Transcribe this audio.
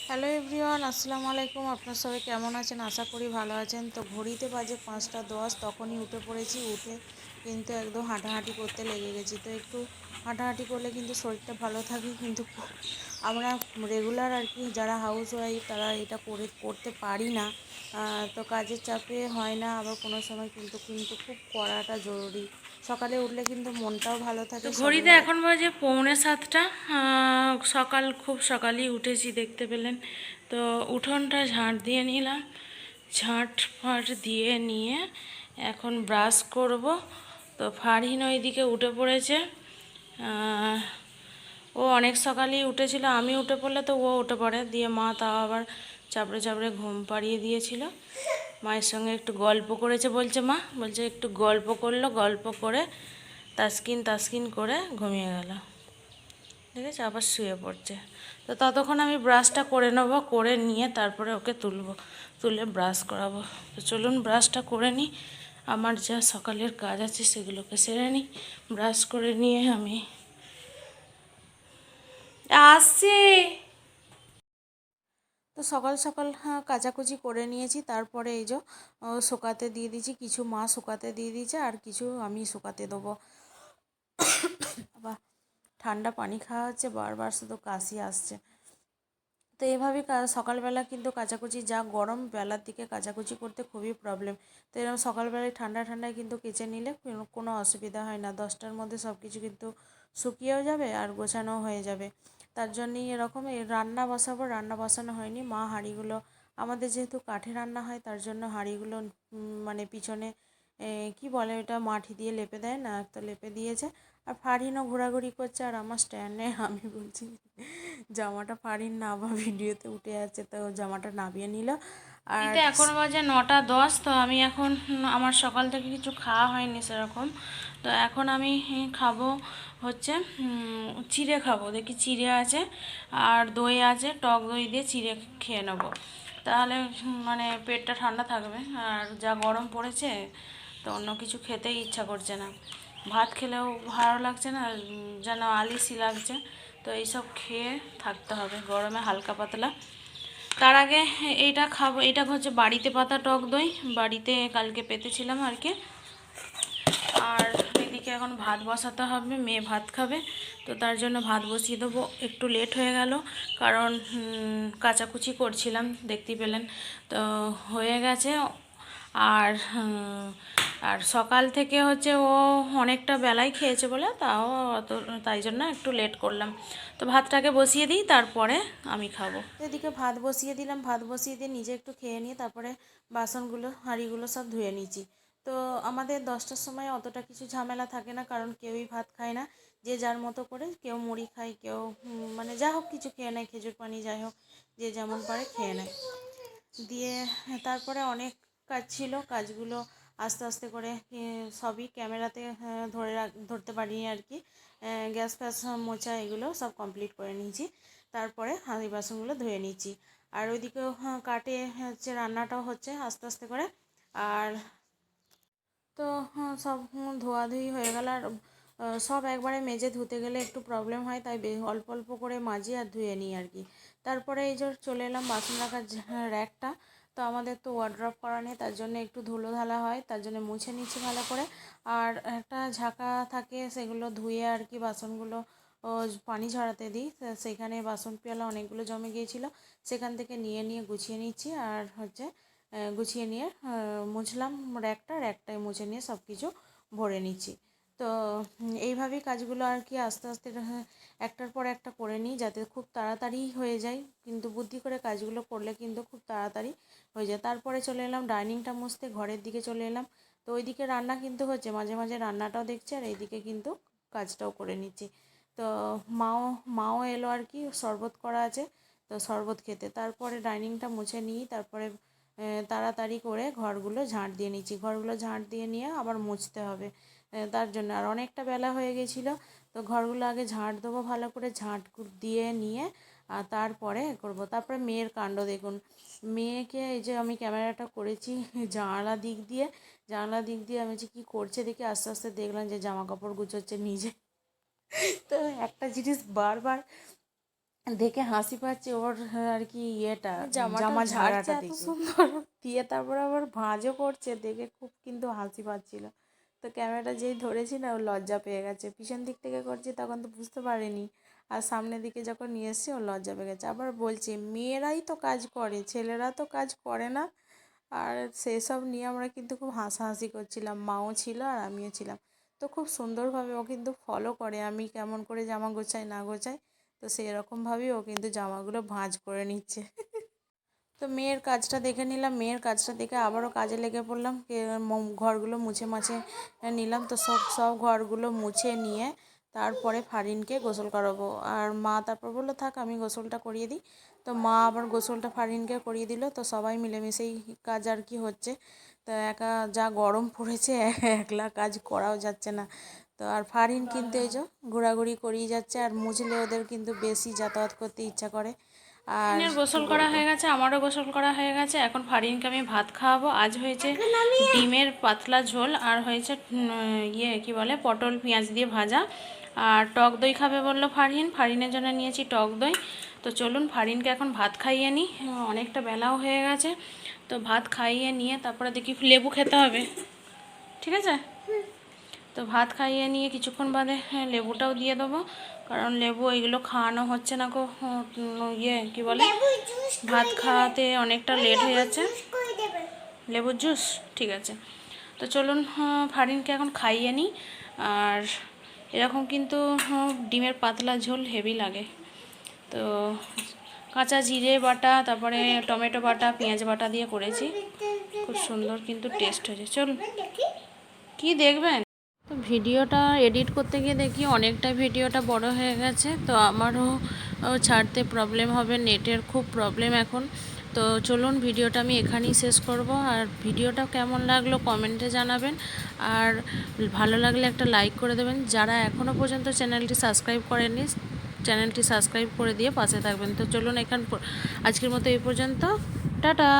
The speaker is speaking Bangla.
হ্যালো এভরিওয়ান, আসসালামু আলাইকুম। আপনার সবাই কেমন আছেন? আশা করি ভালো আছেন। তো ঘড়িতে বাজে 5টা 10, তখনই উঠে পড়েছি। উঠে কিন্তু একদম হাঁটাহাঁটি করতে লেগে গেছি। তো একটু হাঁটাহাঁটি করলে কিন্তু শরীরটা ভালো থাকে, কিন্তু আমরা রেগুলার আর কি যারা হাউস ওয়াইফ তারা এটা করতে পারি না। তো কাজের চাপে হয় না, আবার কোনো সময় কিন্তু কিন্তু খুব করাটা জরুরি। সকালে উঠলে কিন্তু মনটাও ভালো তো থাকে ঘড়িতে সকালবেলা। এখন বাজে 6:45। সকাল খুব সকালই উঠেছি, দেখতে পেলেন। তো উঠোনটা ঝাঁট দিয়ে নিলাম। ঝাঁট ফাট দিয়ে নিয়ে এখন ব্রাশ করব। তো ফারহিন ওইদিকে উঠে পড়েছে। আহ, ও অনেক সকালেই উঠেছিল, আমি উঠে পড়লে তো ও উঠে পড়ে, দিয়ে মা তাও আবার চাপড়ে চাপড়ে ঘুম পাড়িয়ে দিয়েছিল। মায়ের সঙ্গে একটু গল্প করেছে, বলছে একটু গল্প করলো, গল্প করে তাসকিন তাসকিন করে ঘুমিয়ে গেল। ঠিক আছে, আবার শুয়ে পড়ছে। তো ততক্ষণ আমি ব্রাশটা করে নেবো, করে নিয়ে তারপরে ওকে তুলে ব্রাশ করাবো। তো চলুন ব্রাশটা করে নিই, আমার যা সকালের কাজ আছে সেগুলোকে সেরে নিই। ব্রাশ করে নিয়ে আমি আসছি। তো সকাল সকাল কাচাকুচি করে নিয়েছি। তারপরে এই যে শুকাতে দিয়ে দিয়েছি, কিছু মা শুকাতে দিয়ে দিয়েছে আর কিছু আমি শুকাতে দেবো। আবার ঠান্ডা পানি খাওয়া হচ্ছে, বারবার শুধু কাশি আসছে। তো এইভাবেই সকালবেলা কিন্তু কাচাকুচি, যা গরম বেলার দিকে কাচাকুচি করতে খুবই প্রবলেম। তো এরকম সকালবেলায় ঠান্ডা ঠান্ডায় কিন্তু কেচে নিলে কোনো অসুবিধা হয় না। 10টার মধ্যে সব কিছু কিন্তু শুকিয়েও যাবে আর গোছানো হয়ে যাবে। তার জন্যই এরকম রান্না বসাবো। রান্না বসানো হয়নি, মা হাঁড়িগুলো, আমাদের যেহেতু কাঠে রান্না হয় তার জন্য হাঁড়িগুলো মানে পিছনে কি বলে ওটা, মাটি দিয়ে লেপে দেয় না, তো লেপে দিয়েছে। আর ফারহিনও ঘোরাঘুরি করছে, আর আমার স্ট্যান্ডে আমি বলছি জামাটা ফারহিন না বা ভিডিওতে উঠে যাচ্ছে, তো জামাটা নামিয়ে নিল। আর ঘড়িতে এখন বাজে 9:10। তো আমি এখন আমার সকাল থেকে কিছু খাওয়া হয়নি সেরকম। তো এখন আমি খাবো হচ্ছে চিড়ে খাবো। দেখি চিড়ে আছে আর দই আছে, টক দই দিয়ে চিড়ে খেয়ে নেবো। তাহলে মানে পেটটা ঠান্ডা থাকবে। আর যা গরম পড়েছে, তো অন্য কিছু খেতেই ইচ্ছা করছে না। ভাত খেলেও ভালো লাগছে না, যেন আলিসি লাগছে। তো এইসব খেয়ে থাকতে হবে গরমে হালকা পাতলা। তার আগে এইটা খাবো, এটা হচ্ছে বাড়িতে পাতা টক দই, বাড়িতে কালকে পেতেছিলাম আর কি। আর এদিকে এখন ভাত বসাতে হবে, মেয়ে ভাত খাবে। তো তার জন্য ভাত বসিয়ে দেবো। একটু লেট হয়ে গেল, কারণ কাচাকুচি করছিলাম, দেখতেই পেলেন। তো হয়ে গেছে। আর আর সকাল থেকে হচ্ছে ও অনেকটা বেলায় খেয়েছে বলে তাও অত, তাই জন্য একটু লেট করলাম। তো ভাতটাকে বসিয়ে দিই, তারপরে আমি খাবো। তো এদিকে ভাত বসিয়ে দিলাম। ভাত বসিয়ে দিয়ে নিজে একটু খেয়ে নিয়ে তারপরে বাসনগুলো হাঁড়িগুলো সব ধুয়ে নিয়েছি। তো আমাদের 10টার সময় অতটা কিছু ঝামেলা থাকে না, কারণ কেউই ভাত খায় না। যে যার মতো করে, কেউ মুড়ি খায়, কেউ মানে যা হোক কিছু খেয়ে নেয়, খেজুর পানি, যাই হোক যে যেমন পারে খেয়ে নেয়। দিয়ে তারপরে অনেক কাজ ছিল, কাজগুলো আস্তে আস্তে করে সবই ক্যামেরাতে ধরতে পারিনি আর কি। গ্যাস ফ্যাস মোছা এগুলো সব কমপ্লিট করে নিয়েছি। তারপরে হাঁড়ি বাসনগুলো ধুয়ে নিচ্ছি। আর ওইদিকেও কাটে হচ্ছে, রান্নাটাও হচ্ছে আস্তে আস্তে করে। আর তো সব ধোয়াধুয়ি হয়ে গেল। আর সব একবারে মেজে ধুতে গেলে একটু প্রবলেম হয়, তাই অল্প অল্প করে মাজি আর ধুয়ে নিই আর কি। তারপরে এই যে চলে এলাম বাসন রাখার র্যাকটা। তো আমাদের তো ওয়ার্ড্রপ করা নেই, তার জন্য একটু ধুলো ঢালা হয়, তার জন্য মুছে নিচ্ছি ভালো করে। আর একটা ঝাঁকা থাকে, সেগুলো ধুয়ে আর কি বাসনগুলো ও পানি ঝরাতে দিই। সেখানে বাসন পেয়ালা অনেকগুলো জমে গিয়েছিলো, সেখান থেকে নিয়ে নিয়ে গুছিয়ে নিচ্ছি। আর হচ্ছে গুছিয়ে নিয়ে মুছলাম র্যাকটায় মুছে নিয়ে সব কিছু ভরে নিচ্ছি। তো এইভাবেই কাজগুলো আর কি আস্তে আস্তে একটার পর একটা করে নিই, যাতে খুব তাড়াতাড়ি হয়ে যায়। কিন্তু বুদ্ধি করে কাজগুলো করলে কিন্তু খুব তাড়াতাড়ি হয়ে যায়। তারপরে চলে এলাম ডাইনিংটা মুছতে, ঘরের দিকে চলে এলাম। তো ওইদিকে রান্না কিন্তু হচ্ছে, মাঝে মাঝে রান্নাটাও দেখছি আর এইদিকে কিন্তু কাজটাও করে নিচ্ছি। তো মাও মাও এলো আর কি, শরবত করা আছে, তো শরবত খেতে। তারপরে ডাইনিংটা মুছে নিই, তারপরে তাড়াতাড়ি করে ঘরগুলো ঝাঁট দিয়ে নিচ্ছি। ঘরগুলো ঝাঁট দিয়ে নিয়ে আবার মুছতে হবে, তার জন্য আর অনেকটা বেলা হয়ে গেছিলো। তো ঘরগুলো আগে ঝাঁট দেবো ভালো করে, দিয়ে নিয়ে তারপরে করব। তারপরে মেয়ের কাণ্ড দেখুন। মেয়েকে এই যে আমি ক্যামেরাটা করেছি জানলা দিক দিয়ে আমি যে কী করছে দেখি, আস্তে আস্তে দেখলাম যে জামা কাপড় গুছোচ্ছে নিজে। তো একটা জিনিস বারবার দেখে হাসি পাচ্ছে ওর আর কি ইয়েটা জামা জামা ঝাড়াটা এত দেখে সুন্দর। দিয়ে তারপর আবার ভাঁজও করছে দেখে খুব কিন্তু হাসি পাচ্ছিল। তো ক্যামেরাটা যেই ধরেছি না ও লজ্জা পেয়ে গেছে, পিছন দিক থেকে করছি তখন তো বুঝতে পারিনি, আর সামনের দিকে যখন নিয়ে এসেছি ও লজ্জা পেয়ে গেছে। আবার বলছে মেয়েরাই তো কাজ করে, ছেলেরা তো কাজ করে না। আর সেসব নিয়ে আমরা কিন্তু খুব হাসাহাসি করছিলাম, মাও ছিল আর আমিও ছিলাম। তো খুব সুন্দরভাবে ও কিন্তু ফলো করে আমি কেমন করে জামা গোছাই না গোছাই, তো সেই রকমভাবেই ও কিন্তু জামাগুলো ভাঁজ করে নিচ্ছে। তো মেয়ের কাজটা দেখে নিলাম, মেয়ের কাজটা দেখে আবারও কাজে লেগে পড়লাম, ঘরগুলো মুছে মাছে নিলাম। তো সব সব ঘরগুলো মুছে নিয়ে তারপরে ফারিনকে গোসল করাবো। আর মা তারপর বললো থাক আমি গোসলটা করিয়ে দিই। তো মা আবার গোসলটা ফারিনকে করিয়ে দিল। তো সবাই মিলেমিশেই কাজ আর কি হচ্ছে। তো একা যা গরম পড়েছে একলা কাজ করাও যাচ্ছে না। তো আর ফারিন কিন্তু এই যে ঘোরাঘুরি করিয়ে যাচ্ছে, আর মুছলে ওদের কিন্তু বেশি যাতায়াত করতে ইচ্ছা করে। আর ফারিনের কি গোসল করা বলবো, হয়ে গেছে, আমারও গোসল করা হয়ে গেছে। এখন ফারিনকে আমি ভাত খাওয়াবো। আজ হয়েছে ডিমের পাতলা ঝোল, আর হয়েছে ইয়ে কি বলে পটল পেঁয়াজ দিয়ে ভাজা, আর টক দই খাবে বললো ফারিন। ফারিনের জন্য নিয়েছি টক দই। তো চলুন ফারিনকে এখন ভাত খাইয়ে নিই, অনেকটা বেলাও হয়ে গেছে। তো ভাত খাইয়ে নিয়ে তারপরে দেখি লেবু খেতে হবে, ঠিক আছে? তো ভাত খাইয়ে নিয়ে কিছুক্ষণ বাদে লেবুটাও দিয়ে দেবো, কারণ লেবু এইগুলো খাওয়ানো হচ্ছে না গো। ইয়ে কি বলে ভাত খাওয়াতে অনেকটা লেট হয়ে যাচ্ছে। লেবুর জুস, ঠিক আছে। তো চলুন ফারিনকে এখন খাইয়ে নিই। আর এরকম কিন্তু ডিমের পাতলা ঝোল হেভি লাগে। তো কাঁচা জিরে বাটা, তারপরে টমেটো বাটা, পেঁয়াজ বাটা দিয়ে করেছি, খুব সুন্দর কিন্তু টেস্ট হয়েছে। চলুন, কি দেখবেন? তো ভিডিওটা এডিট করতে গিয়ে দেখি অনেকটা ভিডিওটা বড় হয়ে গেছে। তো আমারও ছাড়তে প্রবলেম হবে, নেটের খুব প্রবলেম এখন। তো চলুন ভিডিওটা আমি এখানেই শেষ করব। আর ভিডিওটা কেমন লাগলো কমেন্টে জানাবেন, আর ভালো লাগলে একটা লাইক করে দেবেন। যারা এখনও পর্যন্ত চ্যানেলটি সাবস্ক্রাইব করেননি, চ্যানেলটি সাবস্ক্রাইব করে দিয়ে পাশে থাকবেন। তো চলুন আজকের মতো এই পর্যন্ত, টাটা।